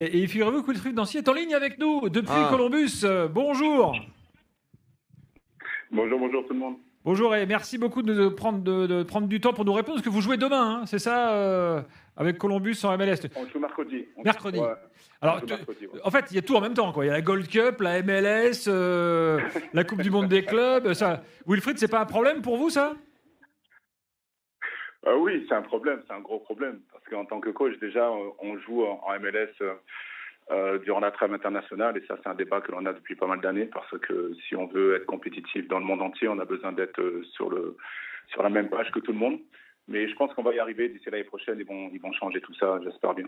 Et figurez-vous que Wilfried Nancy est en ligne avec nous depuis Ah, Columbus. Bonjour. Bonjour tout le monde. Bonjour et merci beaucoup de prendre du temps pour nous répondre parce que vous jouez demain, hein, c'est ça, avec Columbus en MLS. On joue mercredi. Mercredi. Ouais, Alors, ouais. en fait, il y a tout en même temps, quoi. Il y a la Gold Cup, la MLS, la Coupe du Monde des clubs. Ça. Wilfried, c'est pas un problème pour vous, ça? Oui, c'est un problème, c'est un gros problème. Parce qu'en tant que coach, déjà, on joue en MLS durant la trêve internationale. Et ça, c'est un débat que l'on a depuis pas mal d'années. Parce que si on veut être compétitif dans le monde entier, on a besoin d'être sur la même page que tout le monde. Mais je pense qu'on va y arriver d'ici l'année prochaine. Ils vont changer tout ça, j'espère bien.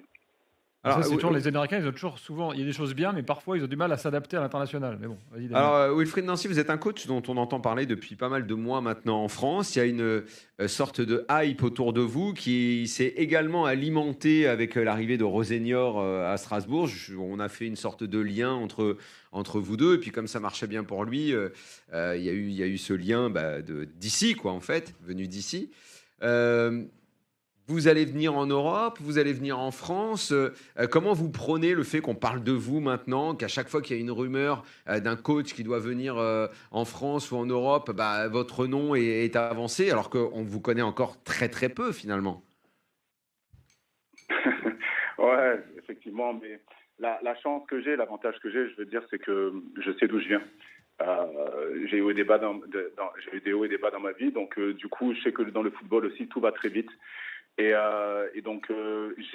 Alors, ça, c'est toujours les Américains, ils ont toujours souvent, il y a des choses bien, mais parfois ils ont du mal à s'adapter à l'international. Mais bon, vas-y. Daniel. alors, Wilfried Nancy, vous êtes un coach dont on entend parler depuis pas mal de mois maintenant en France. Il y a une sorte de hype autour de vous qui s'est également alimentée avec l'arrivée de Rosenior à Strasbourg. On a fait une sorte de lien entre vous deux. Et puis, comme ça marchait bien pour lui, il y a eu ce lien d'ici, quoi, en fait, venu d'ici. Vous allez venir en Europe, vous allez venir en France. Comment vous prenez le fait qu'on parle de vous maintenant, qu'à chaque fois qu'il y a une rumeur d'un coach qui doit venir en France ou en Europe, votre nom est avancé, alors qu'on vous connaît encore très très peu finalement? Ouais, effectivement. Mais la chance que j'ai, l'avantage que j'ai, je veux dire, c'est que je sais d'où je viens. J'ai eu des hauts et des bas dans ma vie. Donc, du coup, je sais que dans le football aussi, tout va très vite. Et donc,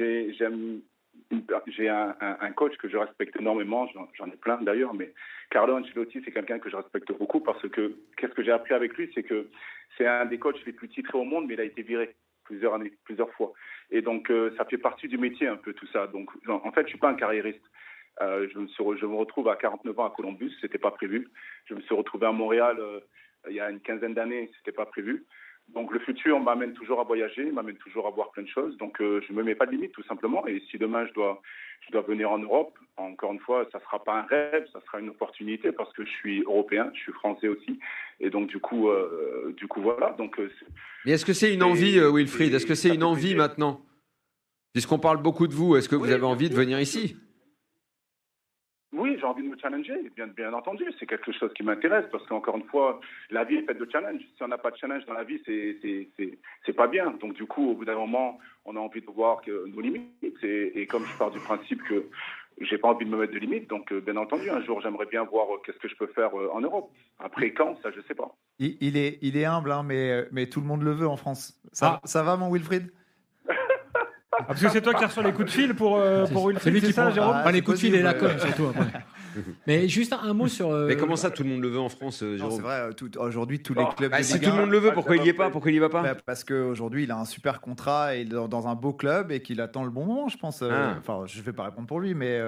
j'ai un coach que je respecte énormément, j'en ai plein d'ailleurs, mais Carlo Ancelotti, c'est quelqu'un que je respecte beaucoup parce que qu'est-ce que j'ai appris avec lui, c'est que c'est un des coachs les plus titrés au monde, mais il a été viré plusieurs fois. Et donc, ça fait partie du métier un peu tout ça. Donc, en fait, je suis pas un carriériste. Je me retrouve à 49 ans à Columbus, c'était pas prévu. Je me suis retrouvé à Montréal il y a une quinzaine d'années, c'était pas prévu. Donc le futur m'amène toujours à voyager, m'amène toujours à voir plein de choses. Donc je me mets pas de limite tout simplement. Et si demain je dois venir en Europe, encore une fois, ça sera pas un rêve, ça sera une opportunité parce que je suis européen, je suis français aussi. Et donc du coup voilà. Donc Mais est-ce que c'est une envie, Wilfried? Est-ce que c'est une envie maintenant? Puisqu'on parle beaucoup de vous, est-ce que vous avez envie de venir ici? Oui, j'ai envie de me challenger, bien entendu. C'est quelque chose qui m'intéresse parce qu'encore une fois, la vie est faite de challenges. Si on n'a pas de challenge dans la vie, c'est pas bien. Donc du coup, au bout d'un moment, on a envie de voir nos limites. Et comme je pars du principe que j'ai pas envie de me mettre de limites, donc bien entendu, un jour, j'aimerais bien voir qu'est-ce que je peux faire en Europe. Après, quand, ça, je sais pas. Il est humble, hein, mais tout le monde le veut en France. Ça va, mon Wilfried? Parce que c'est toi qui reçois les coups de fil pour Wilfried, C'est lui qui prend Jérôme? les coups de fil et la com, surtout. Après. Mais juste un mot sur. Mais comment ça, tout le monde le veut en France, Non, Jérôme? c'est vrai, aujourd'hui, tous les clubs de Si Ligue tout le 1, monde le veut, pourquoi il n'y est pas? Pourquoi il n'y va pas? parce qu'aujourd'hui, il a un super contrat et dans un beau club et qu'il attend le bon moment, je pense. Enfin, je ne vais pas répondre pour lui, mais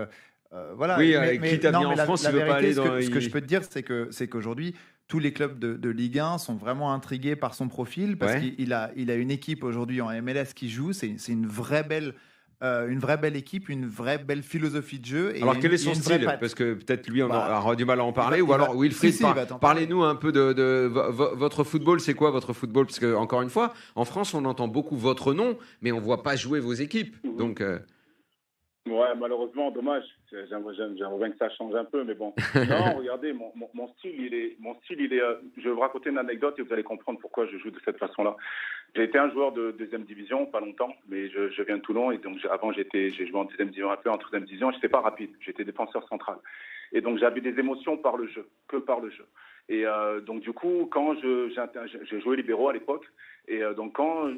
voilà. Oui, mais, quitte à venir en France, il veut pas aller dans... Ce que je peux te dire, c'est qu'aujourd'hui, tous les clubs de Ligue 1 sont vraiment intrigués par son profil parce qu'il a une équipe aujourd'hui en MLS qui joue. C'est une vraie belle équipe, une vraie belle philosophie de jeu. Et alors, quel est son style? Parce que peut-être lui, on aura du mal à en parler. Ou alors, Wilfried, parlez-nous un peu de votre football. C'est quoi votre football? Parce que, encore une fois, en France, on entend beaucoup votre nom, mais on ne voit pas jouer vos équipes. Donc... Ouais, malheureusement, dommage. J'aimerais bien que ça change un peu, mais bon. Non, regardez, mon style, il est. Je vais vous raconter une anecdote et vous allez comprendre pourquoi je joue de cette façon-là. J'ai été un joueur de deuxième division, pas longtemps, mais je viens de Toulon et donc avant j'ai joué en deuxième division, un peu en troisième division. J'étais pas rapide, j'étais défenseur central et donc j'avais des émotions par le jeu, que par le jeu. Et donc du coup, quand j'ai joué libéraux à l'époque et donc quand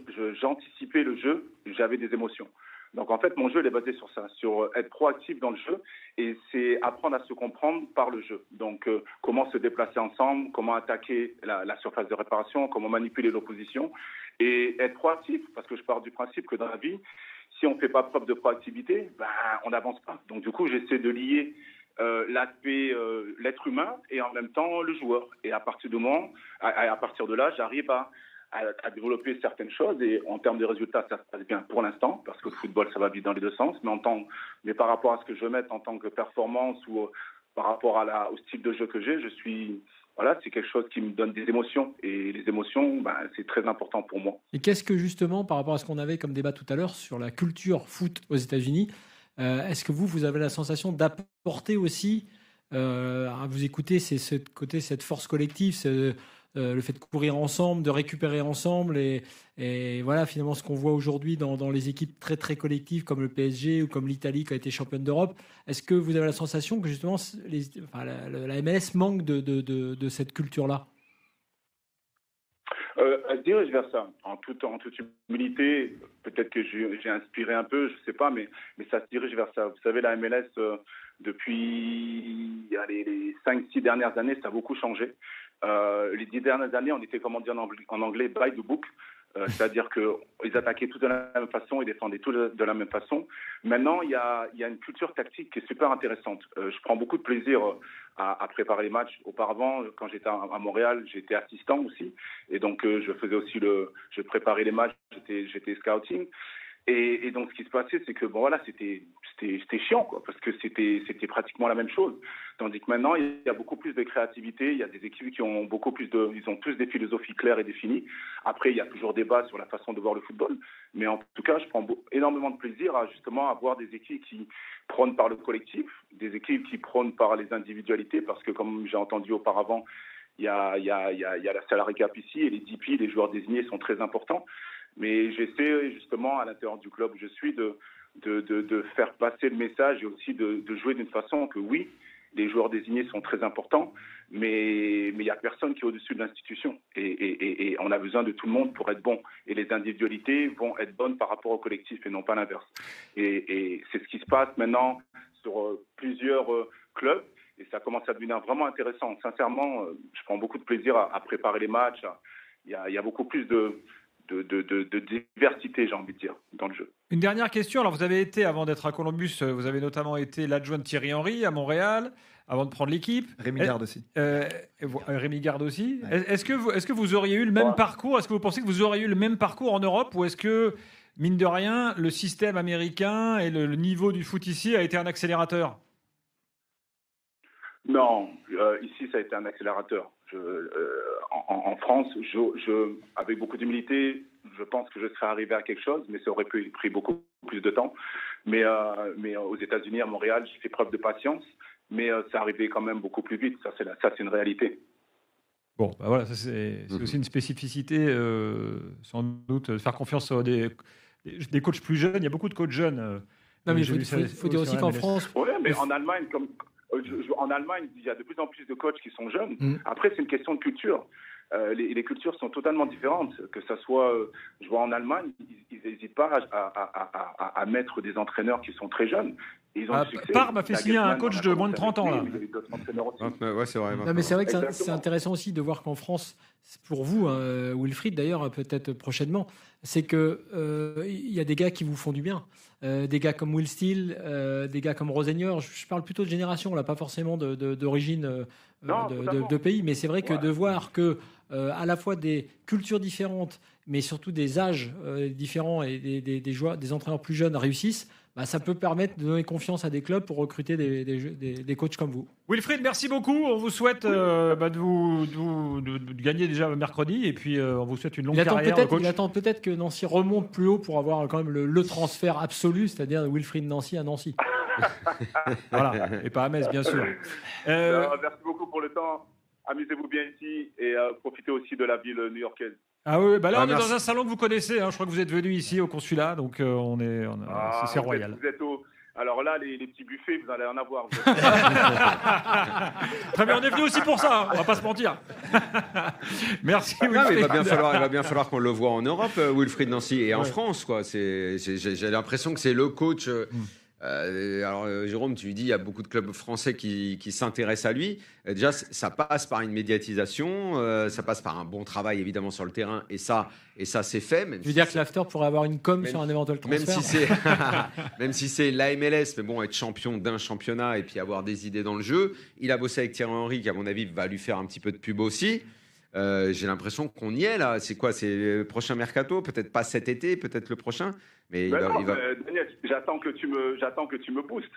j'anticipais le jeu, j'avais des émotions. Donc en fait, mon jeu il est basé sur ça, sur être proactif dans le jeu et c'est apprendre à se comprendre par le jeu. Donc comment se déplacer ensemble, comment attaquer la surface de réparation, comment manipuler l'opposition et être proactif parce que je pars du principe que dans la vie, si on ne fait pas preuve de proactivité, on n'avance pas. Donc du coup, j'essaie de lier l'aspect l'être humain et en même temps le joueur. Et à partir de là, j'arrive à développer certaines choses et en termes de résultats, ça se passe bien pour l'instant parce que le football, ça va vite dans les deux sens. Mais par rapport à ce que je veux mettre en tant que performance ou par rapport au style de jeu que j'ai, c'est quelque chose qui me donne des émotions et les émotions, c'est très important pour moi. Et qu'est-ce que justement, par rapport à ce qu'on avait comme débat tout à l'heure sur la culture foot aux États-Unis, Est-ce que vous avez la sensation d'apporter aussi, à vous écouter, c'est cette force collective, le fait de courir ensemble, de récupérer ensemble et voilà finalement ce qu'on voit aujourd'hui dans les équipes très très collectives comme le PSG ou comme l'Italie qui a été championne d'Europe. Est-ce que vous avez la sensation que justement la MLS manque de cette culture-là? Elle se dirige vers ça, en toute humilité. Peut-être que j'ai inspiré un peu, je ne sais pas, mais ça se dirige vers ça. Vous savez, la MLS, depuis les 5-6 dernières années, ça a beaucoup changé. Les 10 dernières années, on était, comme on dit en anglais, by the book. C'est-à-dire qu'ils attaquaient tous de la même façon, ils défendaient tous de la même façon. Maintenant, il y a une culture tactique qui est super intéressante. Je prends beaucoup de plaisir à préparer les matchs. Auparavant, quand j'étais à Montréal, j'étais assistant aussi. Et donc, je faisais aussi je préparais les matchs, j'étais scouting. Et donc, ce qui se passait, c'est que c'était chiant, quoi, parce que c'était pratiquement la même chose. Tandis que maintenant, il y a beaucoup plus de créativité. Il y a des équipes qui ont ils ont tous des philosophies claires et définies. Après, il y a toujours débat sur la façon de voir le football. Mais en tout cas, je prends énormément de plaisir à justement avoir des équipes qui prônent par le collectif, des équipes qui prônent par les individualités, parce que comme j'ai entendu auparavant, il y a la salary cap ici et les DP, les joueurs désignés, sont très importants. Mais j'essaie justement à l'intérieur du club où je suis de faire passer le message et aussi de jouer d'une façon que oui, les joueurs désignés sont très importants, mais il n'y a personne qui est au-dessus de l'institution. Et on a besoin de tout le monde pour être bon. Et les individualités vont être bonnes par rapport au collectif et non pas l'inverse. Et c'est ce qui se passe maintenant sur plusieurs clubs. Et ça commence à devenir vraiment intéressant. Sincèrement, je prends beaucoup de plaisir à préparer les matchs. Il y a beaucoup plus de diversité, j'ai envie de dire, dans le jeu. Une dernière question. Alors, vous avez été, avant d'être à Columbus, vous avez notamment été l'adjoint de Thierry Henry à Montréal, avant de prendre l'équipe. Rémi Garde aussi. Rémi Garde aussi. Ouais. Est-ce que vous auriez eu le même parcours? Est-ce que vous pensez que vous auriez eu le même parcours en Europe? Ou est-ce que, mine de rien, le système américain et le niveau du foot ici a été un accélérateur? Non, ici, ça a été un accélérateur. En France, avec beaucoup d'humilité, je pense que je serais arrivé à quelque chose, mais ça aurait pris beaucoup plus de temps. Mais aux États-Unis, à Montréal, j'ai fait preuve de patience, mais ça arrivait quand même beaucoup plus vite. Ça, c'est une réalité. Bon, bah voilà, ça c'est aussi une spécificité, sans doute, de faire confiance à des coachs plus jeunes. Il y a beaucoup de coachs jeunes. Non, mais il faut dire aussi qu'en France... Oui, mais en Allemagne, en Allemagne, il y a de plus en plus de coachs qui sont jeunes. Après, c'est une question de culture. Les cultures sont totalement différentes. Que ça soit, je vois en Allemagne, ils n'hésitent pas à mettre des entraîneurs qui sont très jeunes. Parme a fait signer un coach de moins de 30 ans. Là. Ouais, c'est vrai. Non, mais c'est vrai que c'est intéressant aussi de voir qu'en France, pour vous, Wilfried d'ailleurs, peut-être prochainement, c'est qu'il y a des gars qui vous font du bien. Des gars comme Will Steele, des gars comme Rosenior. Je parle plutôt de génération, là, pas forcément d'origine de pays. Mais c'est vrai que de voir que à la fois des cultures différentes, mais surtout des âges différents et des joueurs, des entraîneurs plus jeunes réussissent, bah, ça peut permettre de donner confiance à des clubs pour recruter des coachs comme vous. Wilfried, merci beaucoup. On vous souhaite de gagner déjà mercredi et puis on vous souhaite une longue carrière de coach. Il attend peut-être que Nancy remonte plus haut pour avoir quand même le transfert absolu, c'est-à-dire Wilfried Nancy à Nancy. Voilà, et pas à Metz, bien sûr. Merci beaucoup pour le temps. Amusez-vous bien ici et profitez aussi de la ville new-yorkaise. Ah oui, bah là on est dans un salon que vous connaissez. Je crois que vous êtes venu ici au consulat, donc c'est royal. Vous êtes alors là, les petits buffets, vous allez en avoir. Très bien, on est venu aussi pour ça. On va pas se mentir. Merci. Il va bien falloir qu'on le voit en Europe, Wilfried Nancy, et en France, quoi. J'ai l'impression que c'est le coach. Alors Jérôme, tu lui dis il y a beaucoup de clubs français qui s'intéressent à lui. Déjà, ça passe par une médiatisation, ça passe par un bon travail évidemment sur le terrain, et ça c'est fait. Je veux dire que l'after pourrait avoir une com sur un éventuel transfert. Même si c'est la MLS, mais bon, être champion d'un championnat et puis avoir des idées dans le jeu. Il a bossé avec Thierry Henry, qui à mon avis va lui faire un petit peu de pub aussi. J'ai l'impression qu'on y est là. C'est quoi? C'est le prochain mercato? Peut-être pas cet été, peut-être le prochain. Mais il va... Daniel, j'attends que tu me boostes.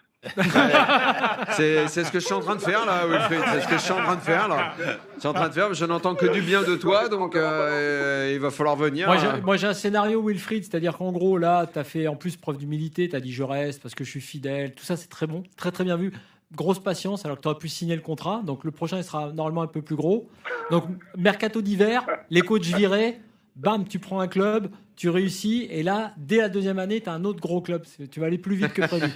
C'est ce que je suis en train de faire là, Wilfried. C'est ce que je suis en train de faire là. Je n'entends que du bien de toi, donc il va falloir venir. Moi, j'ai un scénario, Wilfried, c'est-à-dire qu'en gros, là, tu as fait en plus preuve d'humilité, tu as dit je reste parce que je suis fidèle. Tout ça, c'est très bon, très très bien vu. Grosse patience, alors que tu aurais pu signer le contrat. Donc le prochain, il sera normalement un peu plus gros. Donc, mercato d'hiver, les coachs virés. Bam, tu prends un club, tu réussis, et là, dès la deuxième année, tu as un autre gros club. Tu vas aller plus vite que prévu.